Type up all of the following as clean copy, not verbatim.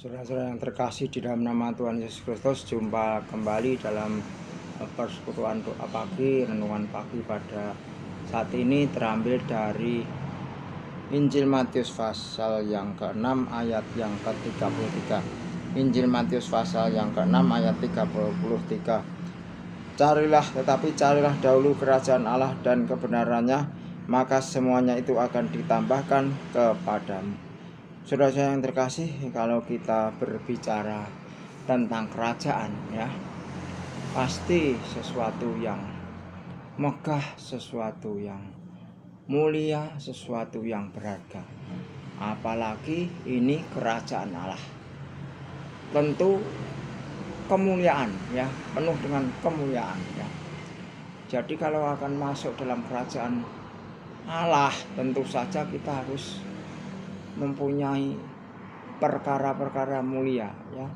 Saudara-saudara yang terkasih di dalam nama Tuhan Yesus Kristus, jumpa kembali dalam persekutuan doa pagi, renungan pagi pada saat ini terambil dari Injil Matius pasal yang ke-6 ayat yang ke-33. Injil Matius pasal yang ke-6 ayat 33. Carilah dahulu kerajaan Allah dan kebenarannya, maka semuanya itu akan ditambahkan kepadamu. Saudara yang terkasih, kalau kita berbicara tentang kerajaan, ya, pasti sesuatu yang megah, sesuatu yang mulia, sesuatu yang berharga. Apalagi ini kerajaan Allah. Tentu kemuliaan, ya, penuh dengan kemuliaan, ya. Jadi kalau akan masuk dalam kerajaan Allah, tentu saja kita harus mempunyai perkara-perkara mulia, ya,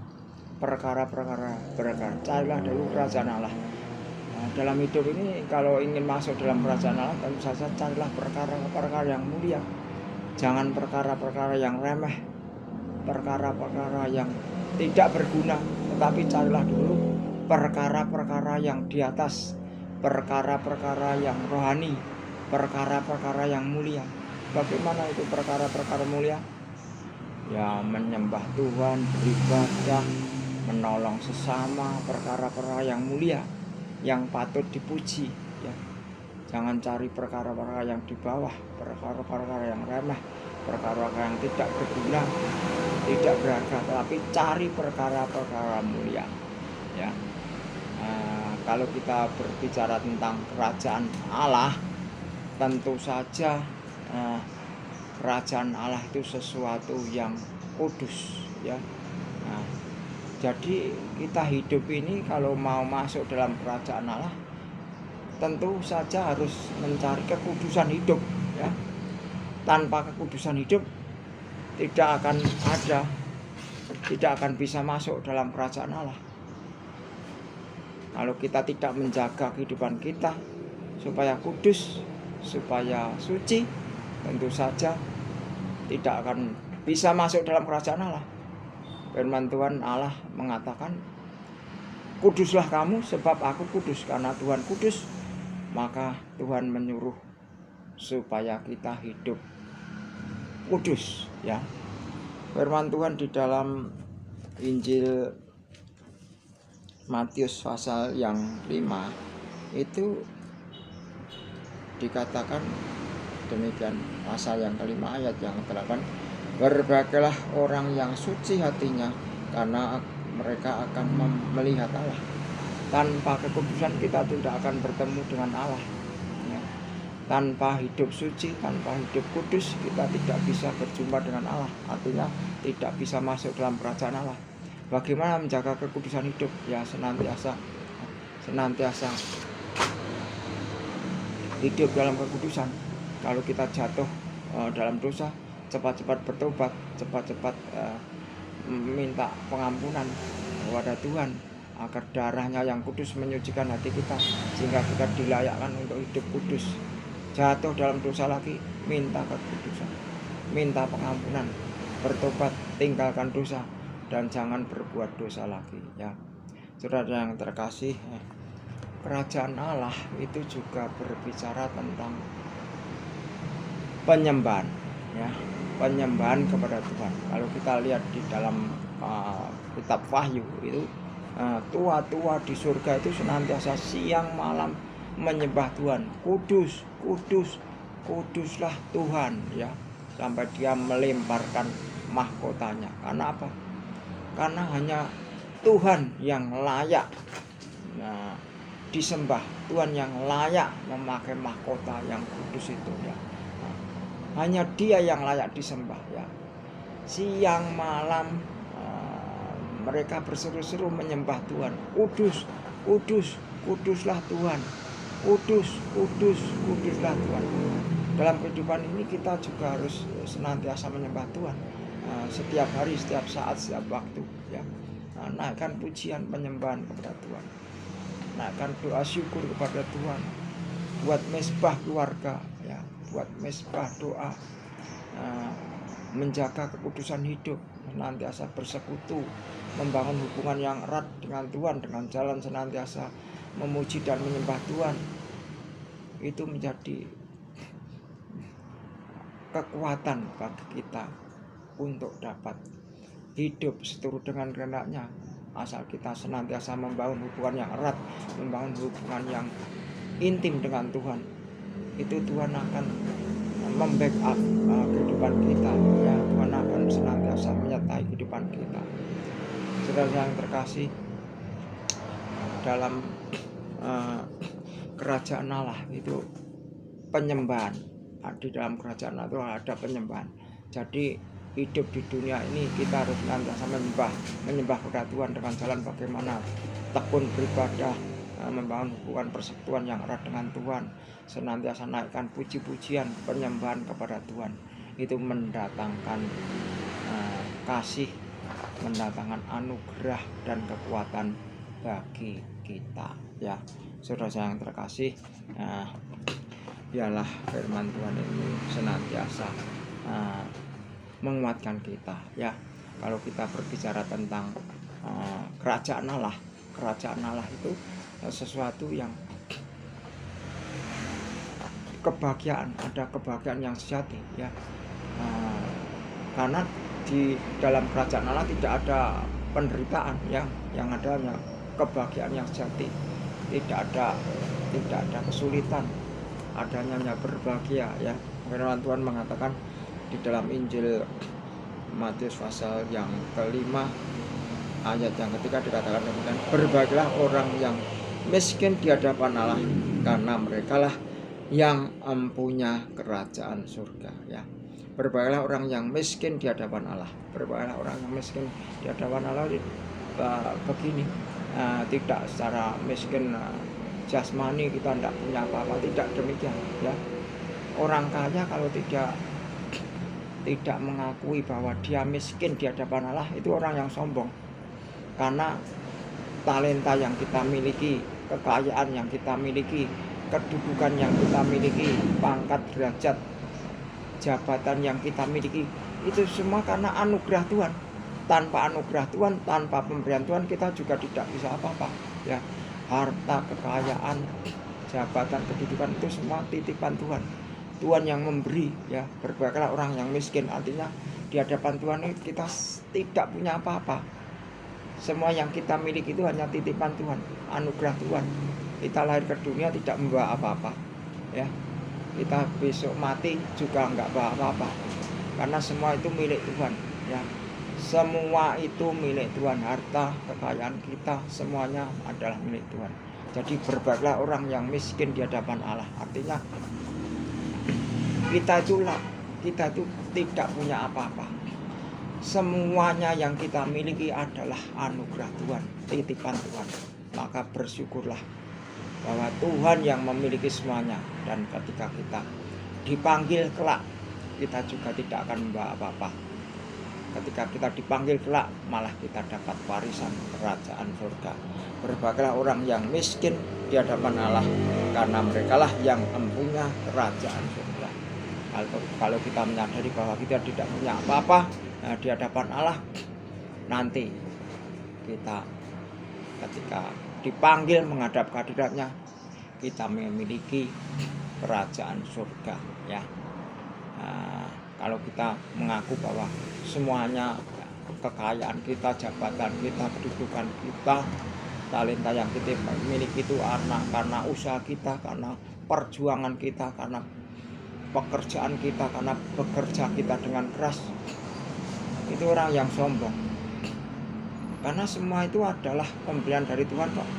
perkara-perkara berharga. Carilah dulu kerajaan Allah. Nah, dalam hidup ini kalau ingin masuk dalam kerajaan Allah, tentu saja carilah perkara-perkara yang mulia. Jangan perkara-perkara yang remeh, perkara-perkara yang tidak berguna, tetapi carilah dulu perkara-perkara yang di atas, perkara-perkara yang rohani, perkara-perkara yang mulia. Bagaimana itu perkara-perkara mulia? Ya, menyembah Tuhan, beribadah, menolong sesama, perkara-perkara yang mulia, yang patut dipuji, ya. Jangan cari perkara-perkara yang di bawah, perkara-perkara yang remeh, perkara-perkara yang tidak berguna, tidak berharga, tetapi cari perkara-perkara mulia, ya. Kalau kita berbicara tentang kerajaan Allah, tentu saja kerajaan Allah itu sesuatu yang kudus, ya. Nah, jadi kita hidup ini kalau mau masuk dalam kerajaan Allah, tentu saja harus mencari kekudusan hidup, ya. Tanpa kekudusan hidup tidak akan bisa masuk dalam kerajaan Allah. Kalau kita tidak menjaga kehidupan kita supaya kudus, supaya suci, tentu saja tidak akan bisa masuk dalam kerajaan Allah. Firman Tuhan Allah mengatakan, kuduslah kamu sebab aku kudus. Karena Tuhan kudus, maka Tuhan menyuruh supaya kita hidup kudus, ya. Firman Tuhan di dalam Injil Matius pasal yang 5 itu dikatakan demikian, pasal yang kelima ayat yang ke-8, berbahagialah orang yang suci hatinya, karena mereka akan melihat Allah. Tanpa kekudusan kita tidak akan bertemu dengan Allah, ya. Tanpa hidup suci, tanpa hidup kudus, kita tidak bisa berjumpa dengan Allah. Artinya tidak bisa masuk dalam kerajaan Allah. Bagaimana menjaga kekudusan hidup? Ya, senantiasa hidup dalam kekudusan. Kalau kita jatuh dalam dosa, cepat-cepat bertobat, cepat-cepat minta pengampunan kepada Tuhan, agar darahnya yang kudus menyucikan hati kita, sehingga kita dilayakkan untuk hidup kudus. Jatuh dalam dosa lagi, minta kekudusan, minta pengampunan, bertobat, tinggalkan dosa, dan jangan berbuat dosa lagi, ya. Saudara yang terkasih, kerajaan Allah itu juga berbicara tentang penyembahan, ya, penyembahan kepada Tuhan. Kalau kita lihat di dalam kitab Wahyu itu, tua-tua di surga itu senantiasa siang malam menyembah Tuhan. Kudus, kudus, kuduslah Tuhan, ya, sampai dia melemparkan mahkotanya. Karena apa? Karena hanya Tuhan yang layak disembah, Tuhan yang layak memakai mahkota yang kudus itu, ya. Hanya Dia yang layak disembah, ya. Siang malam mereka berseru-seru menyembah Tuhan. Kudus, kudus, kuduslah Tuhan. Kudus, kudus, kuduslah Tuhan. Dalam kehidupan ini kita juga harus senantiasa menyembah Tuhan, setiap hari, setiap saat, setiap waktu, ya. Naikkan pujian penyembahan kepada Tuhan, naikkan doa syukur kepada Tuhan, buat mezbah keluarga, ya, buat mezbah doa, menjaga kekudusan hidup, senantiasa bersekutu, membangun hubungan yang erat dengan Tuhan dengan jalan senantiasa memuji dan menyembah Tuhan. Itu menjadi kekuatan bagi kita untuk dapat hidup seturut dengan kehendak-Nya. Asal kita senantiasa membangun hubungan yang erat, membangun hubungan yang intim dengan Tuhan, itu Tuhan akan membackup kehidupan kita, ya. Tuhan akan senantiasa menyertai kehidupan kita. Saudara yang terkasih, dalam kerajaan Allah itu penyembahan. Di dalam kerajaan Allah itu ada penyembahan. Jadi hidup di dunia ini kita harus senantiasa menyembah kepada Tuhan dengan jalan bagaimana tekun beribadah, membangun hubungan persekutuan yang erat dengan Tuhan, senantiasa naikkan puji-pujian penyembahan kepada Tuhan. Itu mendatangkan kasih, mendatangkan anugerah dan kekuatan bagi kita, ya. Saudara yang terkasih, biarlah firman Tuhan ini senantiasa menguatkan kita, ya. Kalau kita berbicara tentang kerajaan Allah itu sesuatu yang kebahagiaan, ada kebahagiaan yang sejati, ya. Karena di dalam kerajaan Allah tidak ada penderitaan, ya. Yang ada hanya kebahagiaan yang sejati, tidak ada kesulitan, adanya berbahagia, ya. Firman Tuhan mengatakan di dalam Injil Matius pasal yang kelima ayat yang ketiga dikatakan demikian, berbahagialah orang yang miskin di hadapan Allah, karena merekalah yang mempunyai kerajaan surga, ya. Berbahagialah orang yang miskin di hadapan Allah. Berbahagialah orang yang miskin di hadapan Allah begini, tidak secara miskin jasmani kita tidak punya apa-apa, tidak demikian, ya. Orang kaya kalau tidak mengakui bahwa dia miskin di hadapan Allah, itu orang yang sombong. Karena talenta yang kita miliki, kekayaan yang kita miliki, kedudukan yang kita miliki, pangkat, derajat, jabatan yang kita miliki, itu semua karena anugerah Tuhan. Tanpa anugerah Tuhan, tanpa pemberian Tuhan, kita juga tidak bisa apa-apa, ya. Harta, kekayaan, jabatan, kedudukan itu semua titipan Tuhan. Tuhan yang memberi, ya. Berbahagialah orang yang miskin, artinya di hadapan Tuhan kita tidak punya apa-apa. Semua yang kita miliki itu hanya titipan Tuhan, anugerah Tuhan. Kita lahir ke dunia tidak membawa apa-apa, ya. Kita besok mati juga enggak bawa apa-apa, karena semua itu milik Tuhan, ya. Semua itu milik Tuhan, harta, kekayaan kita semuanya adalah milik Tuhan. Jadi berbahagialah orang yang miskin di hadapan Allah, artinya kita itu tidak punya apa-apa. Semuanya yang kita miliki adalah anugerah Tuhan, titipan Tuhan. Maka bersyukurlah bahwa Tuhan yang memiliki semuanya, dan ketika kita dipanggil kelak, kita juga tidak akan membawa apa-apa. Ketika kita dipanggil kelak, malah kita dapat warisan kerajaan surga. Berbahagialah orang yang miskin di hadapan Allah, karena merekalah yang mempunyai kerajaan surga. Kalau kita menyadari bahwa kita tidak punya apa-apa di hadapan Allah, nanti kita ketika dipanggil menghadap kehadirat-Nya, kita memiliki kerajaan surga, ya. Kalau kita mengaku bahwa semuanya, kekayaan kita, jabatan kita, kedudukan kita, talenta yang kita miliki itu karena usaha kita, karena perjuangan kita, karena pekerjaan kita, karena bekerja kita dengan keras, itu orang yang sombong. Karena semua itu adalah pemberian dari Tuhan, kok.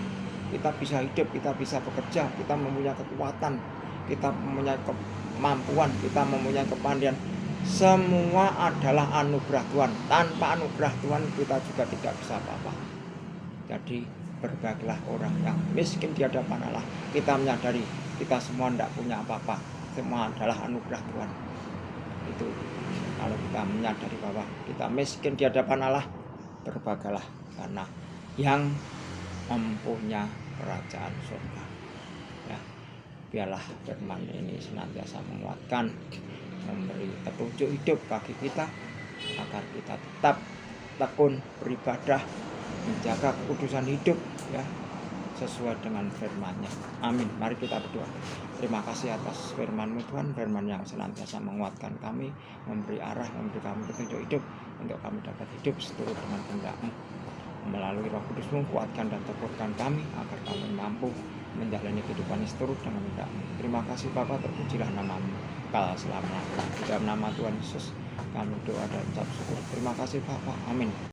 Kita bisa hidup, kita bisa bekerja, kita mempunyai kekuatan, kita mempunyai kemampuan, kita mempunyai kepandaian. Semua adalah anugerah Tuhan. Tanpa anugerah Tuhan kita juga tidak bisa apa-apa. Jadi berbahagialah orang yang miskin di hadapan Allah. Kita menyadari kita semua tidak punya apa-apa, semua adalah anugerah Tuhan. Itu kalau kita menyadari bahwa kita miskin di hadapan Allah, berbahagialah karena yang mempunyai kerajaan surga, ya. Biarlah firman ini senantiasa menguatkan, memberi petunjuk hidup bagi kita, agar kita tetap tekun beribadah, menjaga kekudusan hidup ya, sesuai dengan firman-Nya. Amin. Mari kita berdoa. Terima kasih atas firman-Mu Tuhan, firman yang senantiasa menguatkan kami, memberi arah, memberi kami petunjuk hidup untuk kami dapat hidup seturut dengan kehendak-Mu. Melalui Roh Kudus-Mu, kuatkan dan teguhkan kami agar kami mampu menjalani kehidupan seturut dengan kehendak-Mu. Terima kasih Bapa, terpujilah nama-Mu kala selamanya. Di dalam nama Tuhan Yesus kami doa dan ucap syukur. Terima kasih Bapa. Amin.